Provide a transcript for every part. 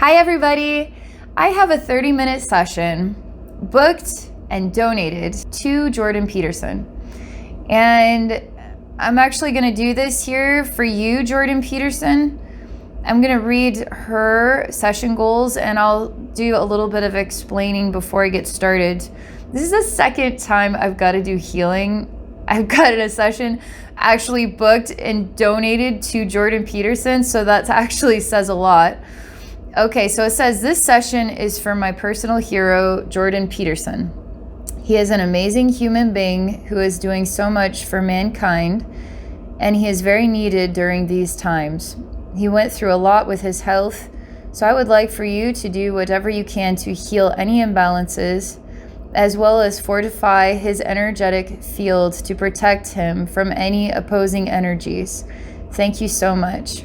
Hi everybody! I have a 30-minute session booked and donated to Jordan Peterson. And I'm actually going to do this here for you, Jordan Peterson. I'm going to read her session goals and I'll do a little bit of explaining before I get started. This is the second time I've got to do healing. I've got a session actually booked and donated to Jordan Peterson, so that actually says a lot. Okay, so it says this session is for my personal hero, Jordan Peterson. He is an amazing human being who is doing so much for mankind, and he is very needed during these times. He went through a lot with his health, so I would like for you to do whatever you can to heal any imbalances, as well as fortify his energetic field to protect him from any opposing energies. Thank you so much.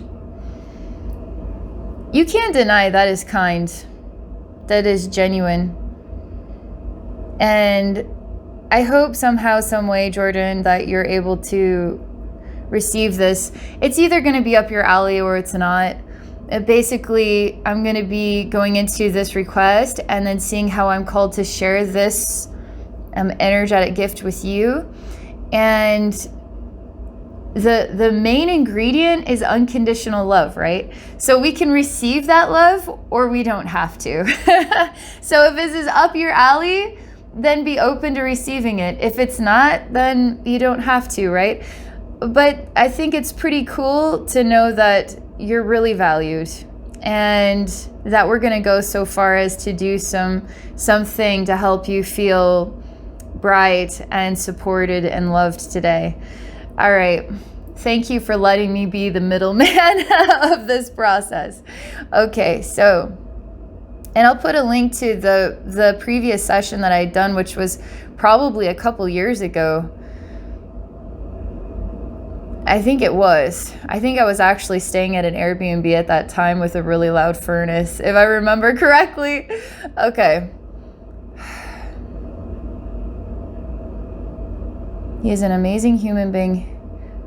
You can't deny that is kind. That is genuine. And I hope somehow, some way, Jordan, that you're able to receive this. It's either going to be up your alley or it's not. Basically, I'm going to be going into this request and then seeing how I'm called to share this energetic gift with you. And the main ingredient is unconditional love, right? So we can receive that love or we don't have to. So if this is up your alley, then be open to receiving it. If it's not, then you don't have to, right? But I think it's pretty cool to know that you're really valued and that we're going to go so far as to do something to help you feel bright and supported and loved today. All right. Thank you for letting me be the middleman of this process. Okay, so, and I'll put a link to the previous session that I'd done, which was probably a couple years ago. I think it was. I think I was actually staying at an Airbnb at that time with a really loud furnace, if I remember correctly. Okay. He is an amazing human being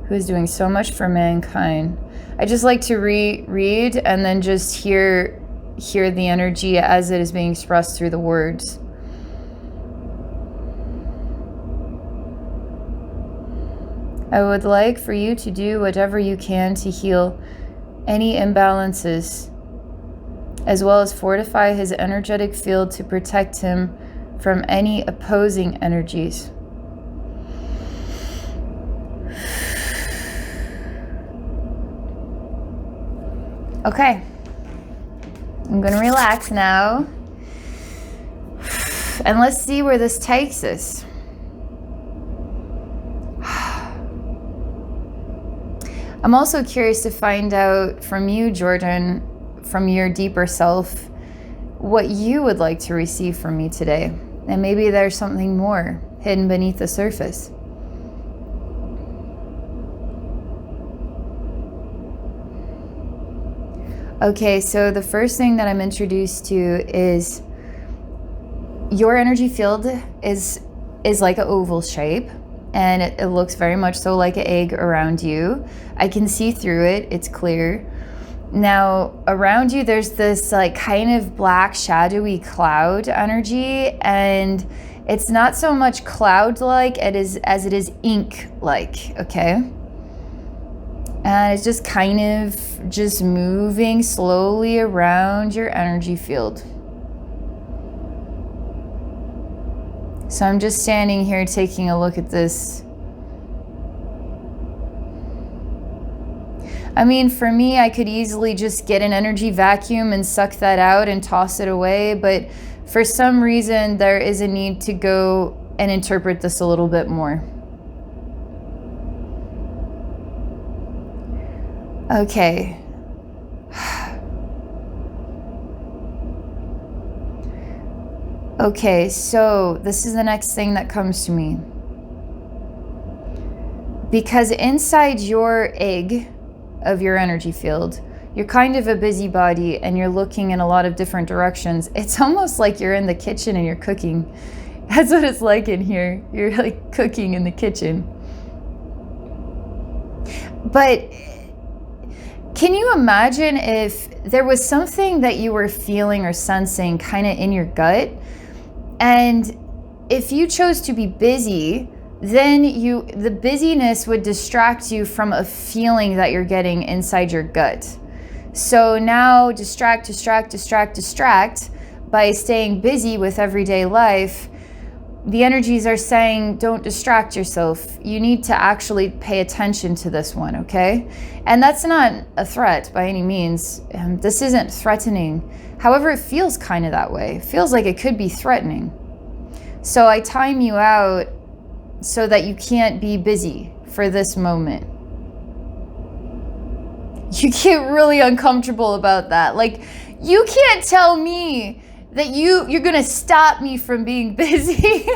who is doing so much for mankind. I just like to read and then just hear the energy as it is being expressed through the words. I would like for you to do whatever you can to heal any imbalances, as well as fortify his energetic field to protect him from any opposing energies. Okay, I'm going to relax now, and let's see where this takes us. I'm also curious to find out from you, Jordan, from your deeper self, what you would like to receive from me today. And maybe there's something more hidden beneath the surface. Okay, so the first thing that I'm introduced to is your energy field is like an oval shape. And it looks very much so like an egg around you. I can see through it, it's clear. Now, around you, there's this like kind of black shadowy cloud energy, and it's not so much cloud-like as it is ink-like, okay? And it's just kind of just moving slowly around your energy field. So I'm just standing here taking a look at this. I mean, for me, I could easily just get an energy vacuum and suck that out and toss it away. But for some reason, there is a need to go and interpret this a little bit more. Okay. Okay, so this is the next thing that comes to me. Because inside your egg of your energy field, you're kind of a busybody and you're looking in a lot of different directions. It's almost like you're in the kitchen and you're cooking. That's what it's like in here. You're like cooking in the kitchen. But Can you imagine if there was something that you were feeling or sensing kind of in your gut, and if you chose to be busy, then the busyness would distract you from a feeling that you're getting inside your gut. So now distract by staying busy with everyday life. The energies are saying, don't distract yourself. You need to actually pay attention to this one, okay? And that's not a threat by any means. This isn't threatening. However, it feels kind of that way. It feels like it could be threatening. So I time you out so that you can't be busy for this moment. You get really uncomfortable about that. Like, you can't tell me that you're gonna stop me from being busy.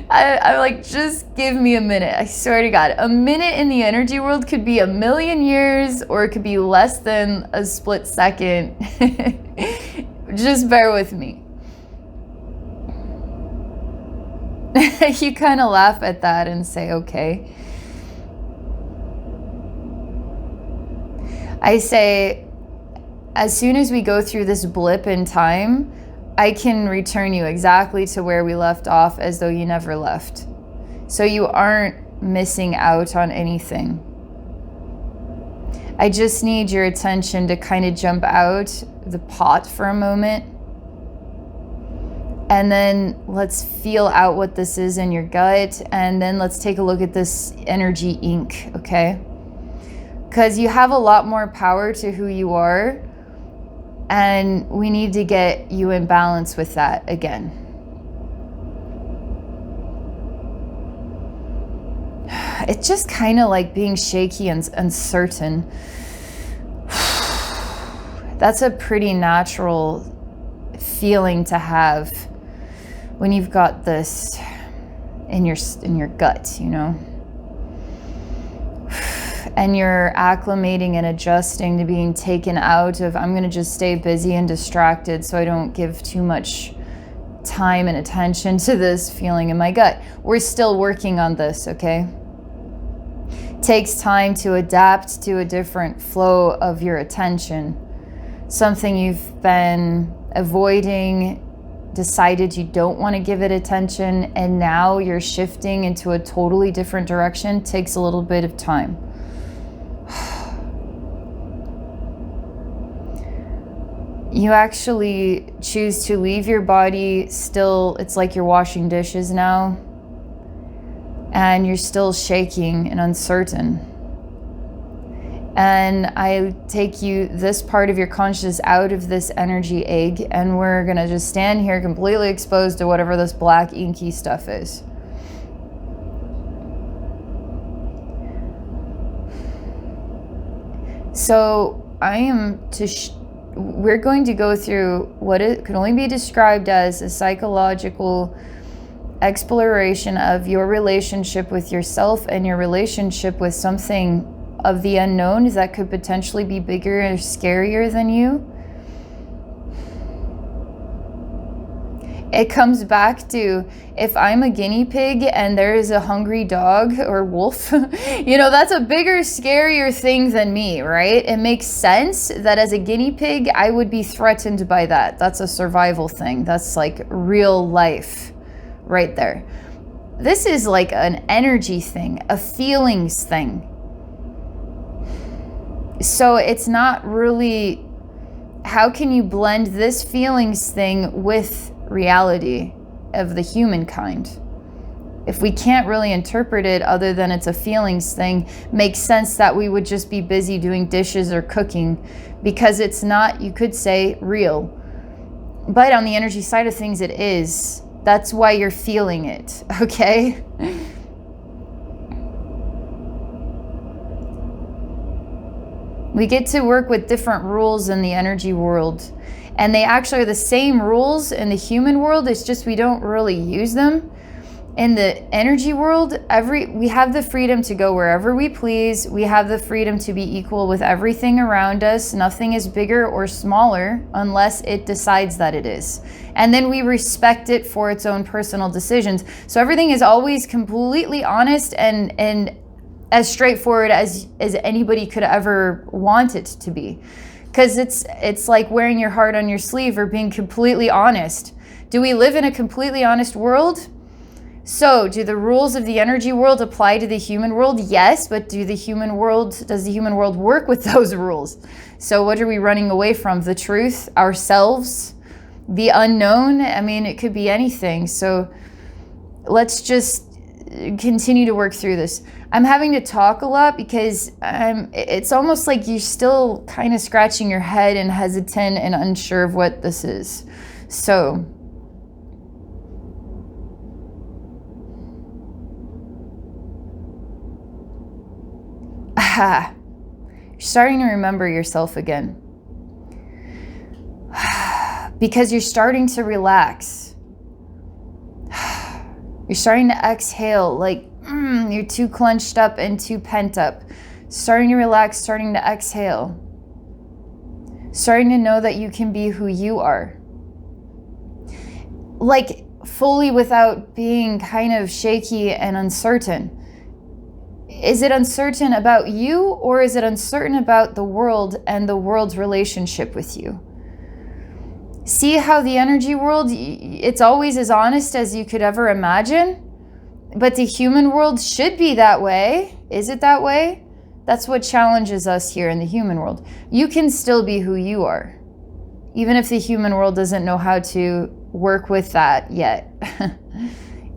I'm like, just give me a minute. I swear to God, a minute in the energy world could be 1,000,000 years, or it could be less than a split second. Just bear with me. You kind of laugh at that and say, okay. I say, as soon as we go through this blip in time, I can return you exactly to where we left off, as though you never left. So you aren't missing out on anything. I just need your attention to kind of jump out the pot for a moment. And then let's feel out what this is in your gut. And then let's take a look at this energy ink, okay? Because you have a lot more power to who you are. And we need to get you in balance with that again. It's just kind of like being shaky and uncertain. That's a pretty natural feeling to have when you've got this in your gut, you know? And you're acclimating and adjusting to being taken out of, I'm gonna just stay busy and distracted so I don't give too much time and attention to this feeling in my gut. We're still working on this, okay? Takes time to adapt to a different flow of your attention. Something you've been avoiding, decided you don't want to give it attention, and now you're shifting into a totally different direction. Takes a little bit of time. You actually choose to leave your body still. It's like you're washing dishes now, and you're still shaking and uncertain. And I take you, this part of your consciousness, out of this energy egg, and we're gonna just stand here completely exposed to whatever this black inky stuff is. So we're going to go through what it could only be described as a psychological exploration of your relationship with yourself and your relationship with something of the unknown that could potentially be bigger or scarier than you. It comes back to, if I'm a guinea pig and there is a hungry dog or wolf, you know, that's a bigger, scarier thing than me, right? It makes sense that as a guinea pig, I would be threatened by that. That's a survival thing. That's like real life right there. This is like an energy thing, a feelings thing. So it's not really, how can you blend this feelings thing with reality of the humankind? If we can't really interpret it other than it's a feelings thing, makes sense that we would just be busy doing dishes or cooking, because it's not, you could say, real. But on the energy side of things, it is. That's why you're feeling it, okay? We get to work with different rules in the energy world. And they actually are the same rules in the human world. It's just we don't really use them. In the energy world, we have the freedom to go wherever we please. We have the freedom to be equal with everything around us. Nothing is bigger or smaller unless it decides that it is. And then we respect it for its own personal decisions. So everything is always completely honest and as straightforward as anybody could ever want it to be. Because it's like wearing your heart on your sleeve or being completely honest. Do we live in a completely honest world? So, do the rules of the energy world apply to the human world? Yes, but does the human world work with those rules? So what are we running away from? The truth, ourselves, the unknown? I mean, it could be anything. So let's just continue to work through this. I'm having to talk a lot because it's almost like you're still kind of scratching your head and hesitant and unsure of what this is. So you're starting to remember yourself again. Because you're starting to relax. You're starting to exhale like you're too clenched up and too pent up. Starting to relax, starting to exhale. Starting to know that you can be who you are. Like fully without being kind of shaky and uncertain. Is it uncertain about you, or is it uncertain about the world and the world's relationship with you? See how the energy world, it's always as honest as you could ever imagine, but the human world should be that way. Is it that way? That's what challenges us here in the human world. You can still be who you are, even if the human world doesn't know how to work with that yet.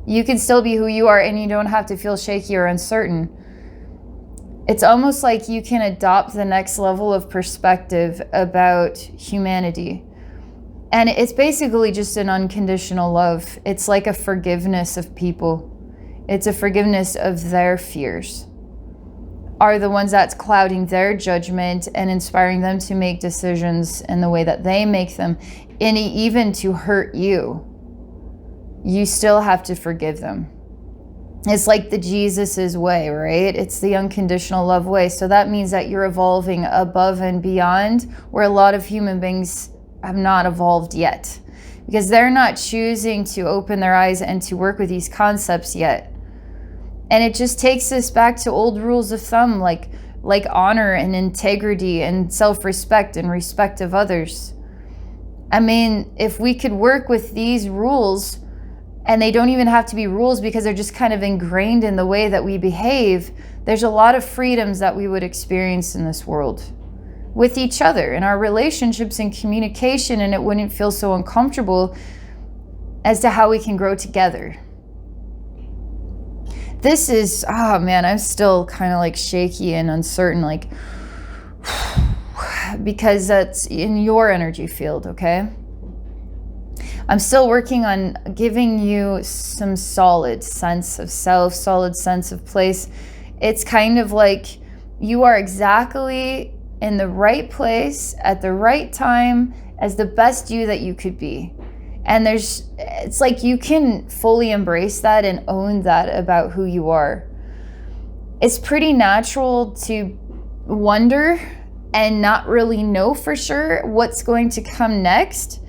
You can still be who you are, and you don't have to feel shaky or uncertain. It's almost like you can adopt the next level of perspective about humanity. And it's basically just an unconditional love. It's like a forgiveness of people. It's a forgiveness of their fears. Are the ones that's clouding their judgment and inspiring them to make decisions in the way that they make them, and even to hurt you. You still have to forgive them. It's like the Jesus's way, right? It's the unconditional love way. So that means that you're evolving above and beyond where a lot of human beings have not evolved yet, because they're not choosing to open their eyes and to work with these concepts yet. And it just takes us back to old rules of thumb, like honor and integrity and self-respect and respect of others. I mean, if we could work with these rules, and they don't even have to be rules because they're just kind of ingrained in the way that we behave, there's a lot of freedoms that we would experience in this world with each other, in our relationships and communication, and it wouldn't feel so uncomfortable as to how we can grow together. This is, oh man, I'm still kind of like shaky and uncertain, like, because that's in your energy field, okay? I'm still working on giving you some solid sense of self, solid sense of place. It's kind of like you are exactly in the right place at the right time as the best you that you could be. And it's like you can fully embrace that and own that about who you are. It's pretty natural to wonder and not really know for sure what's going to come next,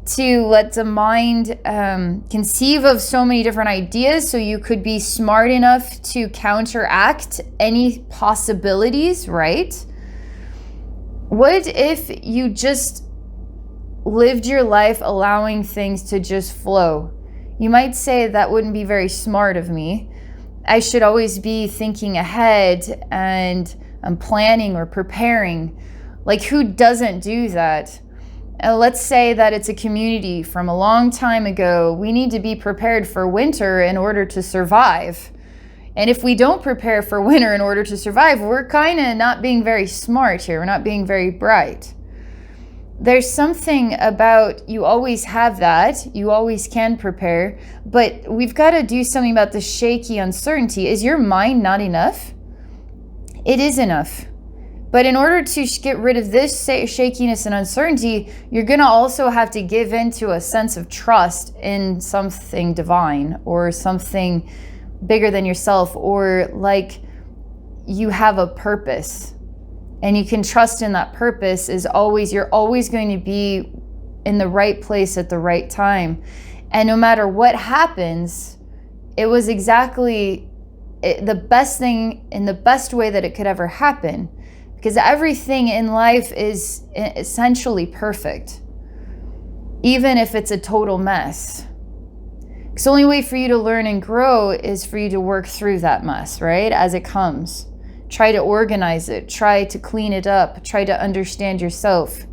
to let the mind conceive of so many different ideas so you could be smart enough to counteract any possibilities, right? What if you just lived your life allowing things to just flow? You might say that wouldn't be very smart of me. I should always be thinking ahead and I'm planning or preparing. Like, who doesn't do that? Let's say that it's a community from a long time ago. We need to be prepared for winter in order to survive. And if we don't prepare for winter in order to survive, we're kind of not being very smart here. We're not being very bright. There's something about you always have that. You always can prepare. But we've got to do something about the shaky uncertainty. Is your mind not enough? It is enough. But in order to get rid of this shakiness and uncertainty, you're going to also have to give into a sense of trust in something divine or something bigger than yourself, or like you have a purpose and you can trust in that purpose. You're always going to be in the right place at the right time. And no matter what happens, it was exactly the best thing in the best way that it could ever happen, because everything in life is essentially perfect, even if it's a total mess. Because the only way for you to learn and grow is for you to work through that mess, right? As it comes. Try to organize it. Try to clean it up. Try to understand yourself.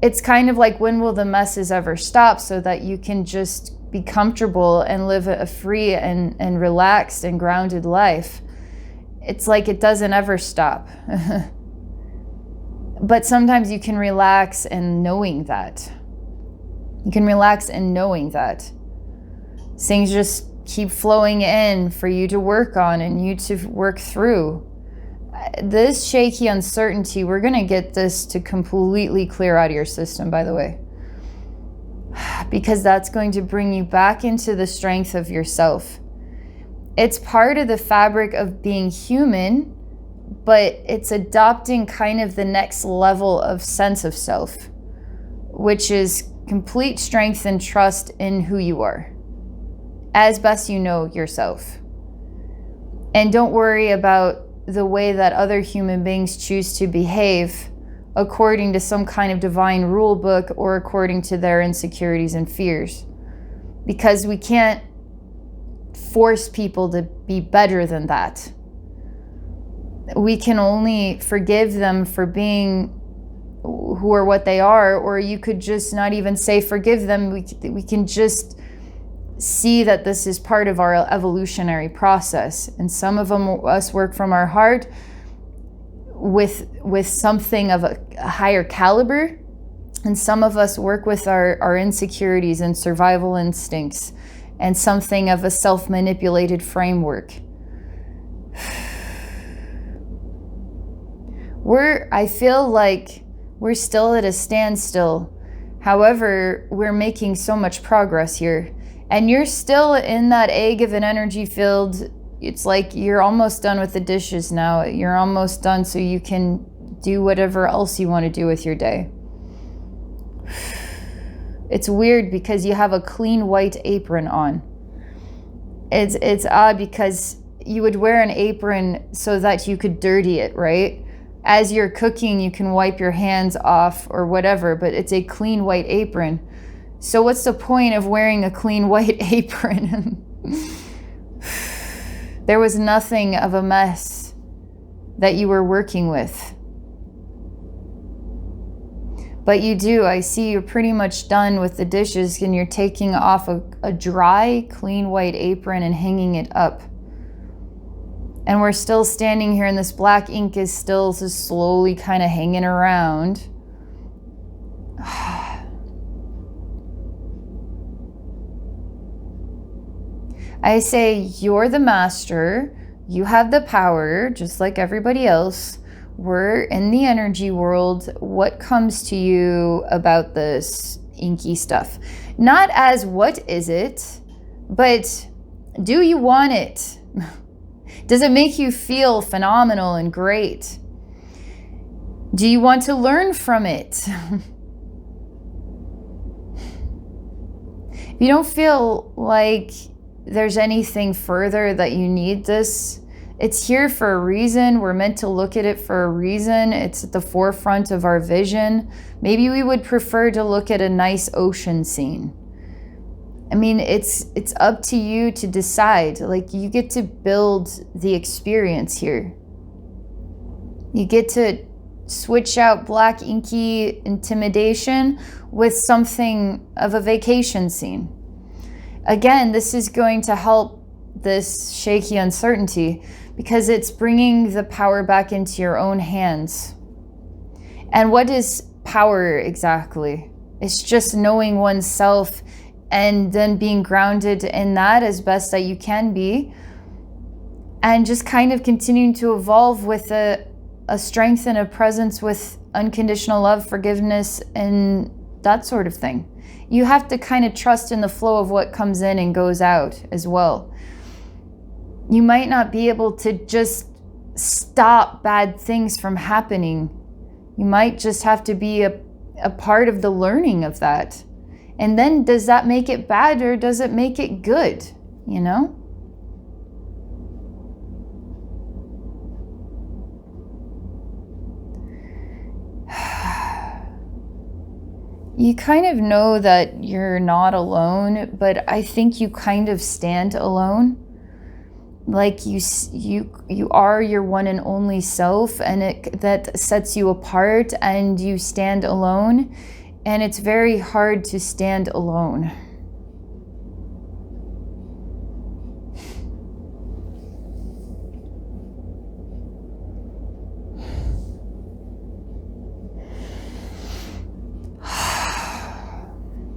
It's kind of like, when will the messes ever stop so that you can just be comfortable and live a free and relaxed and grounded life? It's like it doesn't ever stop. But sometimes you can relax in knowing that. You can relax in knowing that. Things just keep flowing in for you to work on and you to work through. This shaky uncertainty, we're going to get this to completely clear out of your system, by the way. Because that's going to bring you back into the strength of yourself. It's part of the fabric of being human, but it's adopting kind of the next level of sense of self, which is complete strength and trust in who you are, as best you know yourself. And don't worry about the way that other human beings choose to behave according to some kind of divine rule book or according to their insecurities and fears. Because we can't force people to be better than that. We can only forgive them for being who or what they are, or you could just not even say forgive them. We can just see that this is part of our evolutionary process. And some of us work from our heart with something of a higher caliber, and some of us work with our insecurities and survival instincts and something of a self-manipulated framework. I feel like we're still at a standstill. However, we're making so much progress here. And you're still in that egg of an energy field. It's like you're almost done with the dishes now. You're almost done so you can do whatever else you want to do with your day. It's weird because you have a clean white apron on. It's odd because you would wear an apron so that you could dirty it, right? As you're cooking, you can wipe your hands off or whatever, but it's a clean white apron. So what's the point of wearing a clean white apron? There was nothing of a mess that you were working with. But you do. I see you're pretty much done with the dishes and you're taking off a dry, clean white apron and hanging it up. And we're still standing here and this black ink is still just slowly kind of hanging around. I say, you're the master, you have the power, just like everybody else. We're in the energy world. What comes to you about this inky stuff? Not as what is it, but do you want it? Does it make you feel phenomenal and great? Do you want to learn from it? If you don't feel like there's anything further that you need this, it's here for a reason. We're meant to look at it for a reason. It's at the forefront of our vision. Maybe we would prefer to look at a nice ocean scene. I mean, it's up to you to decide. Like, you get to build the experience here. You get to switch out black inky intimidation with something of a vacation scene. Again, this is going to help this shaky uncertainty because it's bringing the power back into your own hands. And what is power exactly? It's just knowing oneself and then being grounded in that as best that you can be, and just kind of continuing to evolve with a strength and a presence with unconditional love, forgiveness, and that sort of thing. You have to kind of trust in the flow of what comes in and goes out as well. You might not be able to just stop bad things from happening. You might just have to be a part of the learning of that. And then does that make it bad or does it make it good? You know? you kind of know that you're not alone, but I think you kind of stand alone. Like you are your one and only self, and that sets you apart, and you stand alone, and it's very hard to stand alone.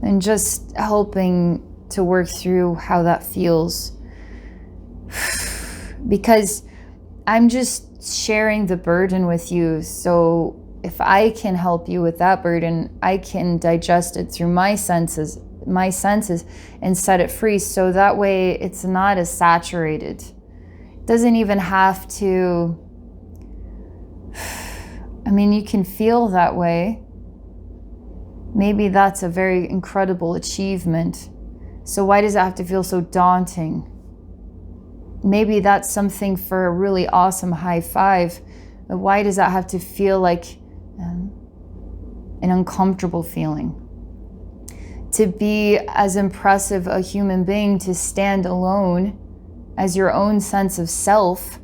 And just helping to work through how that feels. Because I'm just sharing the burden with you. So if I can help you with that burden, I can digest it through my senses and set it free. So that way it's not as saturated. It doesn't even have to, I mean, you can feel that way. Maybe that's a very incredible achievement. So why does it have to feel so daunting? Maybe that's something for a really awesome high five. But why does that have to feel like an uncomfortable feeling? To be as impressive a human being, to stand alone as your own sense of self,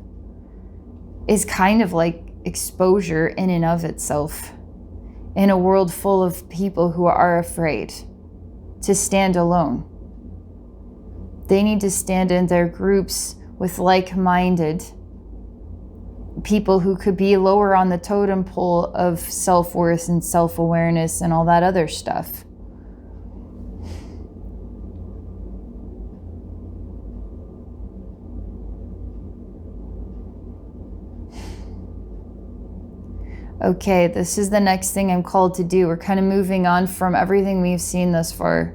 is kind of like exposure in and of itself. In a world full of people who are afraid to stand alone. They need to stand in their groups with like-minded people who could be lower on the totem pole of self-worth and self-awareness and all that other stuff. Okay, this is the next thing I'm called to do. We're kind of moving on from everything we've seen thus far.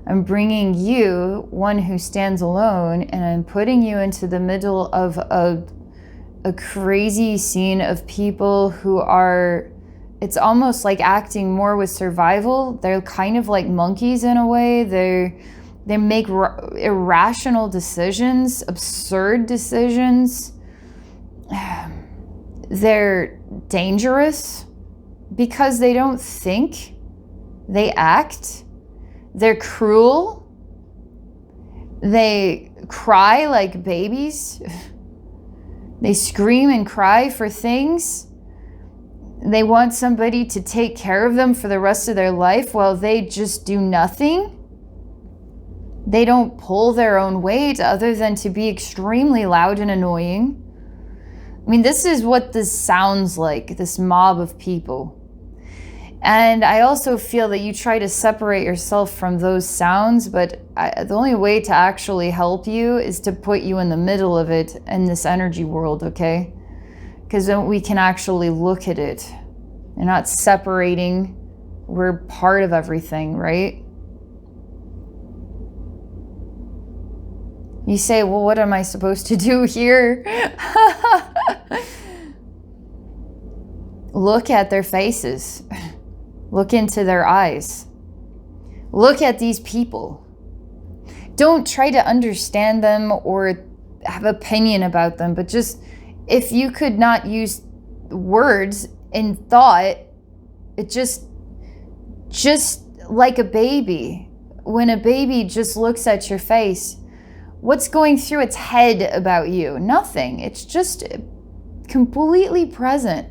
I'm bringing you, one who stands alone, and I'm putting you into the middle of a crazy scene of people who are, it's almost like acting more with survival. They're kind of like monkeys in a way. They make irrational decisions, absurd decisions. They're dangerous because they don't think, they act. They're cruel. They cry like babies. They scream and cry for things. They want somebody to take care of them for the rest of their life while they just do nothing. They don't pull their own weight other than to be extremely loud and annoying. I mean, this is what this sounds like, this mob of people. And I also feel that you try to separate yourself from those sounds, but the only way to actually help you is to put you in the middle of it in this energy world, okay? Because then we can actually look at it. You're not separating. We're part of everything, right? You say, well, what am I supposed to do here? Look at their faces. Look into their eyes. Look at these people. Don't try to understand them or have opinion about them, but just, if you could not use words in thought, it just like a baby. When a baby just looks at your face, what's going through its head about you? Nothing. It's just completely present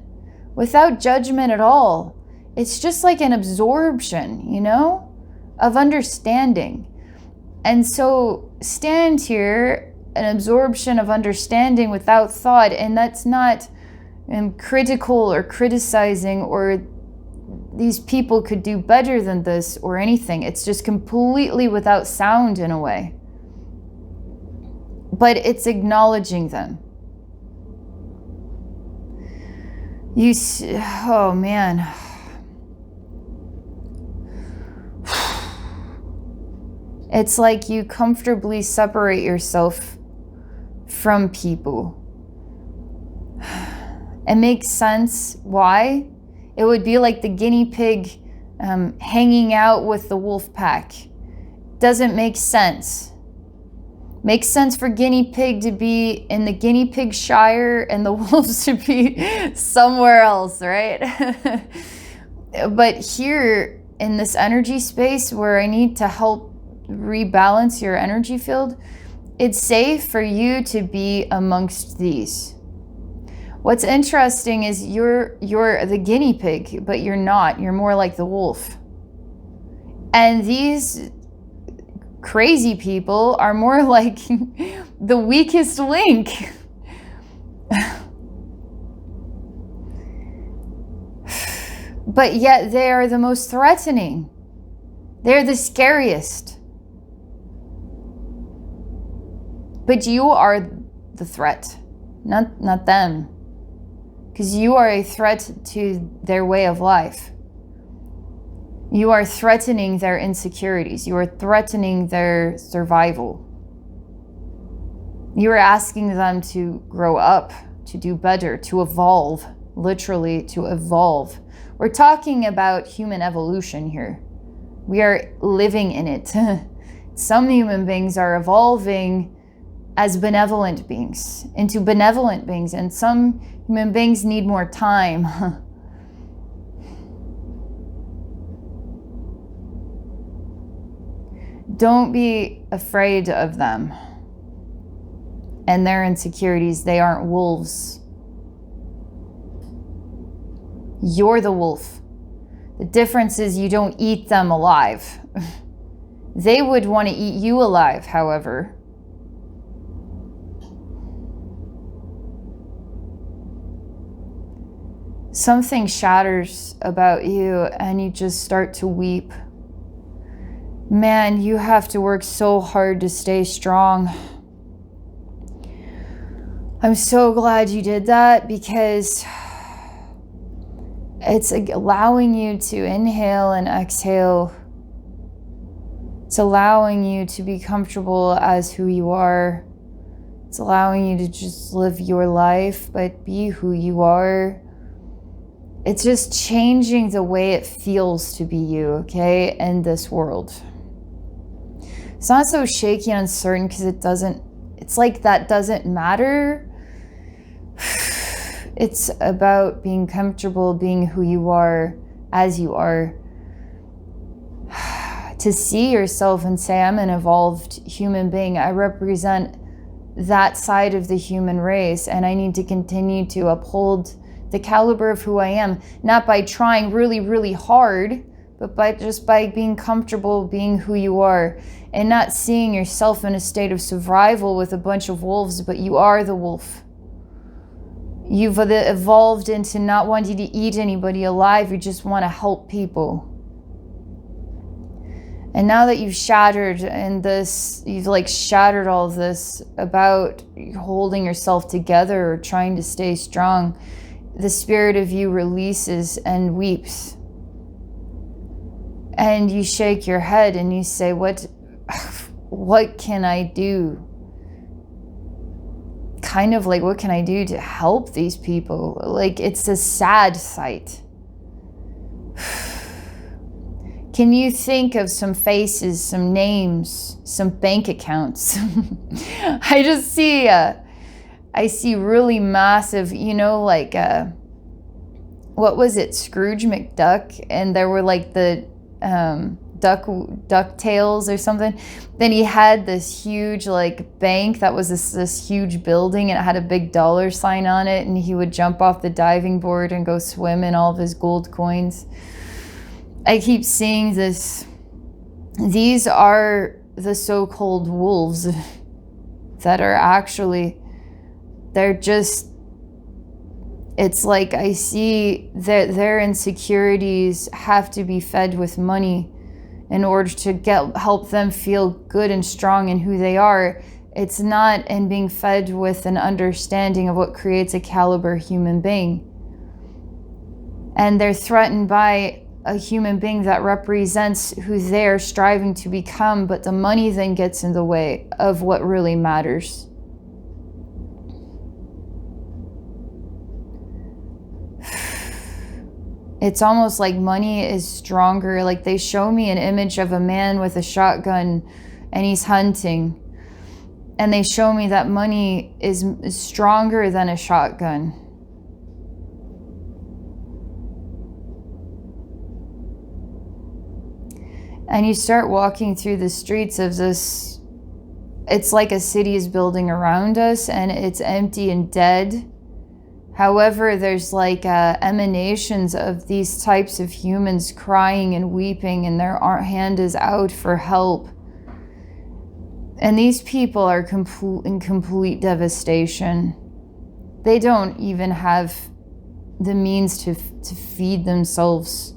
without judgment at all. It's just like an absorption, you know, of understanding. And so stand here, an absorption of understanding without thought, and that's not critical or criticizing or these people could do better than this or anything. It's just completely without sound in a way. But it's acknowledging them. Oh man. It's like you comfortably separate yourself from people. It makes sense why. It would be like the guinea pig hanging out with the wolf pack. Doesn't make sense. Makes sense for guinea pig to be in the guinea pig shire and the wolves to be somewhere else, right? But here, in this energy space where I need to help rebalance your energy field, it's safe for you to be amongst these. What's interesting is you're the guinea pig, but you're not. You're more like the wolf. And these crazy people are more like the weakest link. But yet they are the most threatening. They're the scariest. But you are the threat, not them. Because you are a threat to their way of life. You are threatening their insecurities. You are threatening their survival. You are asking them to grow up, to do better, to evolve, literally to evolve. We're talking about human evolution here. We are living in it. Some human beings are evolving as benevolent beings, into benevolent beings, and some human beings need more time. Don't be afraid of them and their insecurities. They aren't wolves. You're the wolf. The difference is you don't eat them alive. They would want to eat you alive, however. Something shatters about you and you just start to weep. Man, you have to work so hard to stay strong. I'm so glad you did that, because it's allowing you to inhale and exhale. It's allowing you to be comfortable as who you are. It's allowing you to just live your life, but be who you are. It's just changing the way it feels to be you, okay, in this world. It's not so shaky and uncertain because it's like that doesn't matter. It's about being comfortable, being who you are, as you are. To see yourself and say, I'm an evolved human being. I represent that side of the human race, and I need to continue to uphold the caliber of who I am, not by trying really, really hard, but by being comfortable being who you are, and not seeing yourself in a state of survival with a bunch of wolves, but you are the wolf. You've evolved into not wanting to eat anybody alive. You just want to help people. And now that you've shattered you've shattered all of this about holding yourself together or trying to stay strong, the spirit of you releases and weeps. And you shake your head and you say, what can I do? Kind of like, what can I do to help these people? Like, it's a sad sight. Can you think of some faces, some names, some bank accounts? I just see, I see really massive, what was it, Scrooge McDuck? And there were like the duck tails or something. Then he had this huge bank that was this huge building, and it had a big dollar sign on it, and he would jump off the diving board and go swim in all of his gold coins. I keep seeing this. These are the so-called wolves that are actually, it's like I see that their insecurities have to be fed with money in order to help them feel good and strong in who they are. It's not in being fed with an understanding of what creates a caliber human being. And they're threatened by a human being that represents who they're striving to become, but the money then gets in the way of what really matters. It's almost like money is stronger. Like, they show me an image of a man with a shotgun and he's hunting. And they show me that money is stronger than a shotgun. And you start walking through the streets of this, it's like a city is building around us and it's empty and dead. However, there's like emanations of these types of humans crying and weeping, and their hand is out for help. And these people are in complete devastation. They don't even have the means to feed themselves.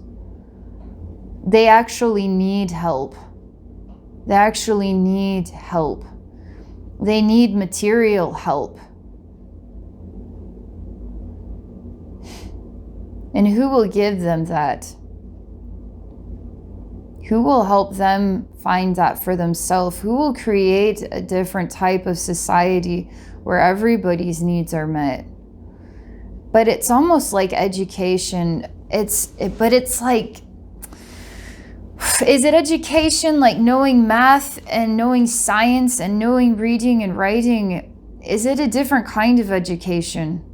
They actually need help. They actually need help. They need material help. And who will give them that? Who will help them find that for themselves? Who will create a different type of society where everybody's needs are met? But it's almost like education. But it's like, is it education like knowing math and knowing science and knowing reading and writing? Is it a different kind of education?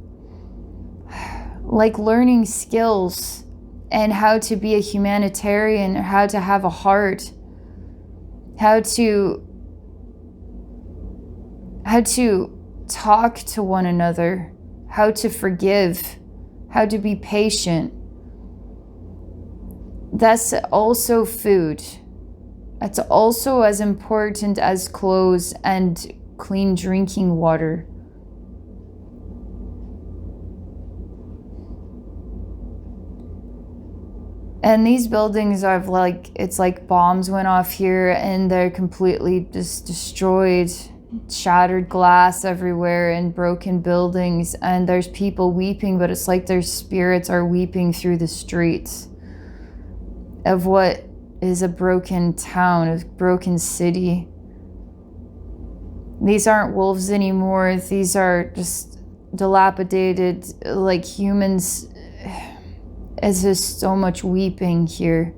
Like learning skills and how to be a humanitarian, or how to have a heart, how to talk to one another, how to forgive, how to be patient. That's also food. That's also as important as clothes and clean drinking water. And these buildings are like, it's like bombs went off here and they're completely just destroyed, shattered glass everywhere and broken buildings. And there's people weeping, but it's like their spirits are weeping through the streets of what is a broken town, a broken city. These aren't wolves anymore. These are just dilapidated, like humans. It's just so much weeping here.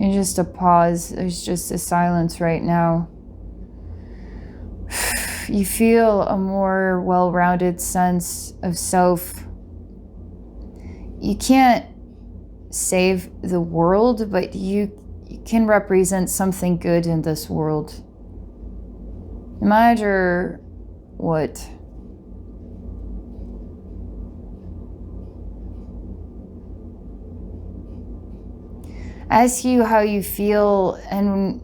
And just a pause. There's just a silence right now. You feel a more well-rounded sense of self. You can't save the world, but you can represent something good in this world. No matter what. Ask you how you feel, and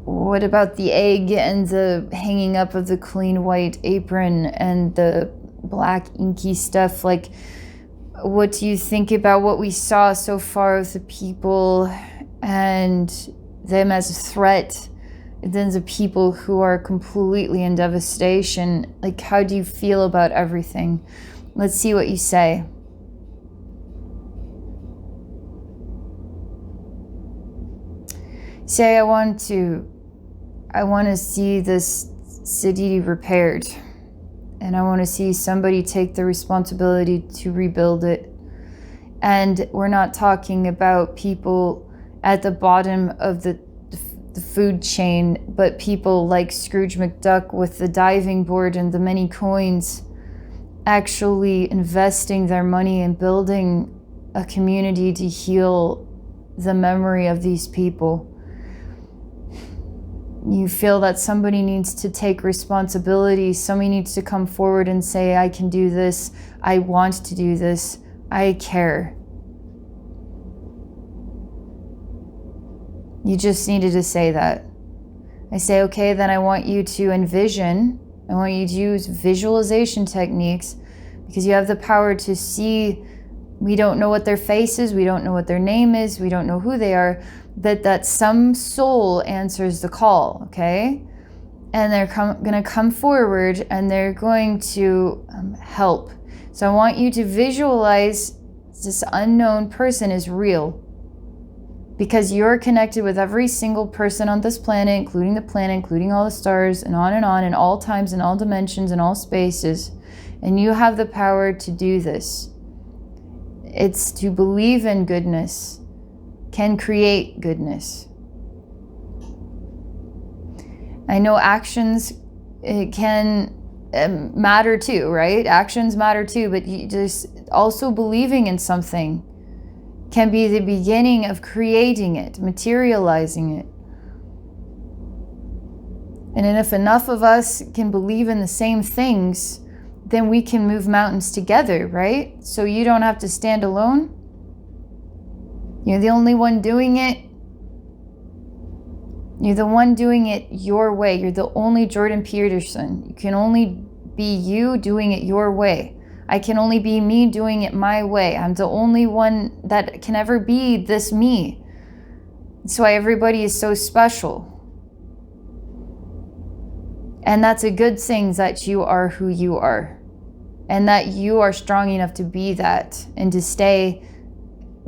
what about the egg and the hanging up of the clean white apron and the black inky stuff? Like, what do you think about what we saw so far of the people and them as a threat, and then the people who are completely in devastation? Like, how do you feel about everything? Let's see what you say. Say, I want to see this city repaired. And I want to see somebody take the responsibility to rebuild it. And we're not talking about people at the bottom of the food chain, but people like Scrooge McDuck with the diving board and the many coins, actually investing their money in building a community to heal the memory of these people. You feel that somebody needs to take responsibility. Somebody needs to come forward and say, I can do this. I want to do this. I care. You just needed to say that. I say, okay, then I want you to envision. I want you to use visualization techniques, because you have the power to see. We don't know what their face is. We don't know what their name is. We don't know who they are. But that some soul answers the call, okay? And they're going to come forward and they're going to help. So I want you to visualize this unknown person is real, because you're connected with every single person on this planet, including all the stars, and on, in all times, in all dimensions, in all spaces. And you have the power to do this. It's to believe in goodness can create goodness. I know actions can matter too, right? Actions matter too, but you just also believing in something can be the beginning of creating it, materializing it. And if enough of us can believe in the same things, then we can move mountains together, right? So you don't have to stand alone. You're the only one doing it. You're the one doing it your way. You're the only Jordan Peterson. You can only be you doing it your way. I can only be me doing it my way. I'm the only one that can ever be this me. That's why everybody is so special. And that's a good thing, that you are who you are. And that you are strong enough to be that and to stay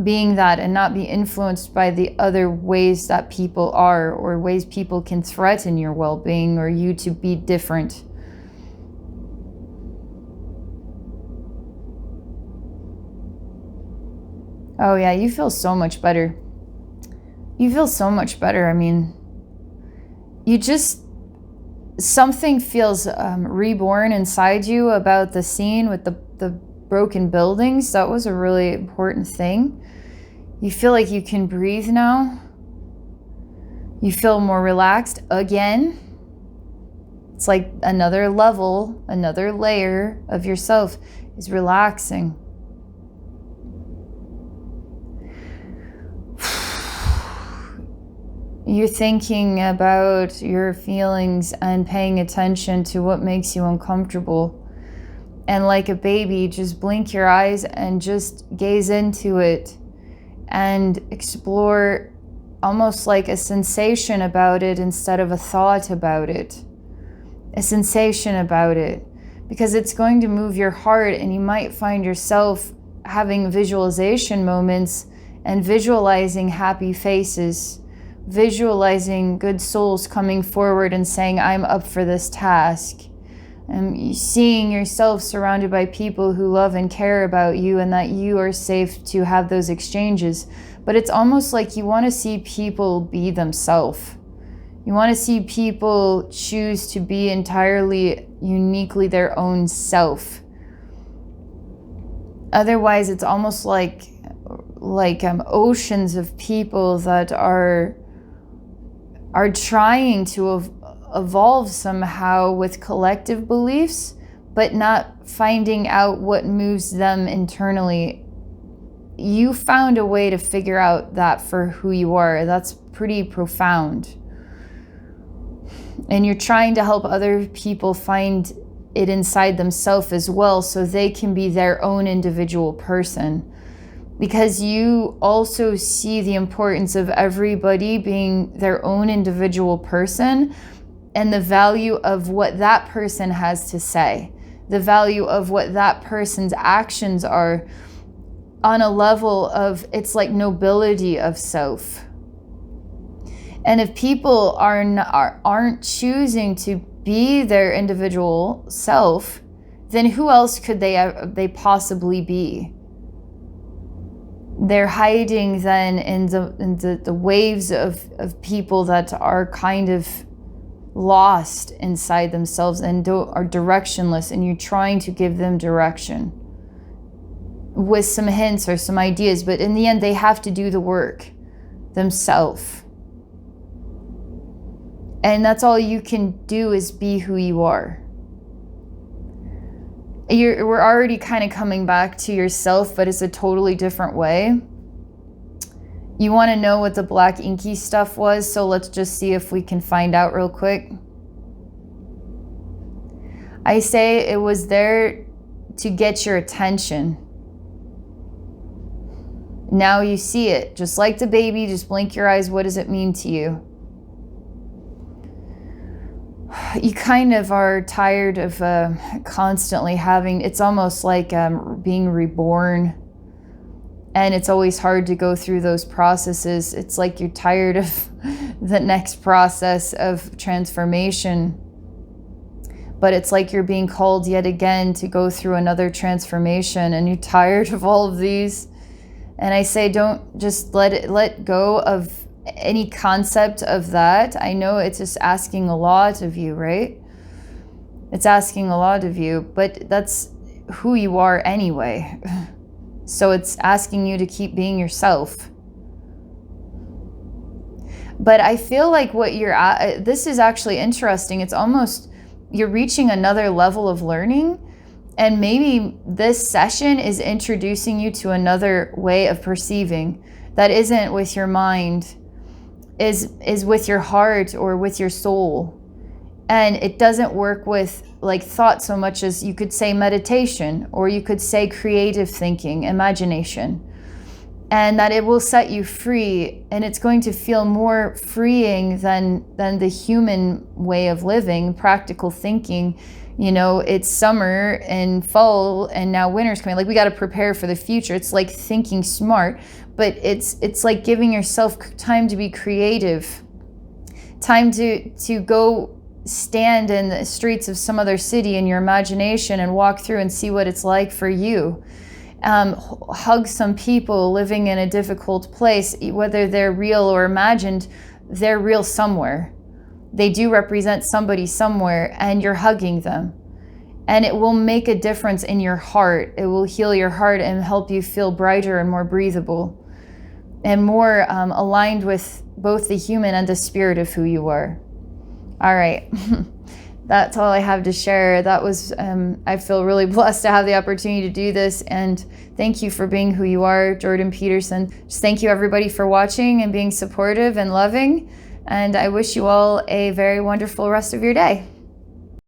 being that and not be influenced by the other ways that people are, or ways people can threaten your well-being or you to be different. Oh yeah, you feel so much better. You feel so much better. I mean, you just, something feels reborn inside you about the scene with the broken buildings. That was a really important thing. You feel like you can breathe now. You feel more relaxed again. It's like another level, another layer of yourself is relaxing. You're thinking about your feelings and paying attention to what makes you uncomfortable. And like a baby, just blink your eyes and just gaze into it and explore almost like a sensation about it instead of a thought about it. A sensation about it. Because it's going to move your heart, and you might find yourself having visualization moments and visualizing happy faces, visualizing good souls coming forward and saying, I'm up for this task. And seeing yourself surrounded by people who love and care about you, and that you are safe to have those exchanges. But it's almost like you want to see people be themselves. You want to see people choose to be entirely, uniquely their own self. Otherwise, it's almost like oceans of people that are trying to evolve somehow with collective beliefs, but not finding out what moves them internally. You found a way to figure out that for who you are. That's pretty profound. And you're trying to help other people find it inside themselves as well, so they can be their own individual person. Because you also see the importance of everybody being their own individual person, and the value of what that person has to say, the value of what that person's actions are, on a level of, it's like nobility of self. And if people aren't choosing to be their individual self, then who else could they possibly be? They're hiding then in the waves of people that are kind of lost inside themselves and are directionless, and you're trying to give them direction with some hints or some ideas, but in the end they have to do the work themselves. And that's all you can do, is be who you are. We're already kind of coming back to yourself, but it's a totally different way. You want to know what the black inky stuff was, so let's just see if we can find out real quick. I say it was there to get your attention. Now you see it. Just like the baby, just blink your eyes. What does it mean to you? You kind of are tired of constantly having, it's almost like being reborn. And it's always hard to go through those processes. It's like you're tired of the next process of transformation. But it's like you're being called yet again to go through another transformation, and you're tired of all of these. And I say, don't just let go of any concept of that. I know it's just asking a lot of you, right? It's asking a lot of you, but that's who you are anyway. So it's asking you to keep being yourself. But I feel like what you're at, this is actually interesting. It's almost, you're reaching another level of learning. And maybe this session is introducing you to another way of perceiving that isn't with your mind, is with your heart or with your soul. And it doesn't work with like thought so much as you could say meditation, or you could say creative thinking, imagination. And that it will set you free, and it's going to feel more freeing than the human way of living, practical thinking. You know, it's summer and fall and now winter's coming. Like, we got to prepare for the future. It's like thinking smart, but it's like giving yourself time to be creative, time to go stand in the streets of some other city in your imagination and walk through and see what it's like for you. Hug some people living in a difficult place, whether they're real or imagined. They're real somewhere. They do represent somebody somewhere, and you're hugging them. And it will make a difference in your heart. It will heal your heart and help you feel brighter and more breathable and more aligned with both the human and the spirit of who you are. All right. That's all I have to share. That was, I feel really blessed to have the opportunity to do this. And thank you for being who you are, Jordan Peterson. Just thank you everybody for watching and being supportive and loving. And I wish you all a very wonderful rest of your day.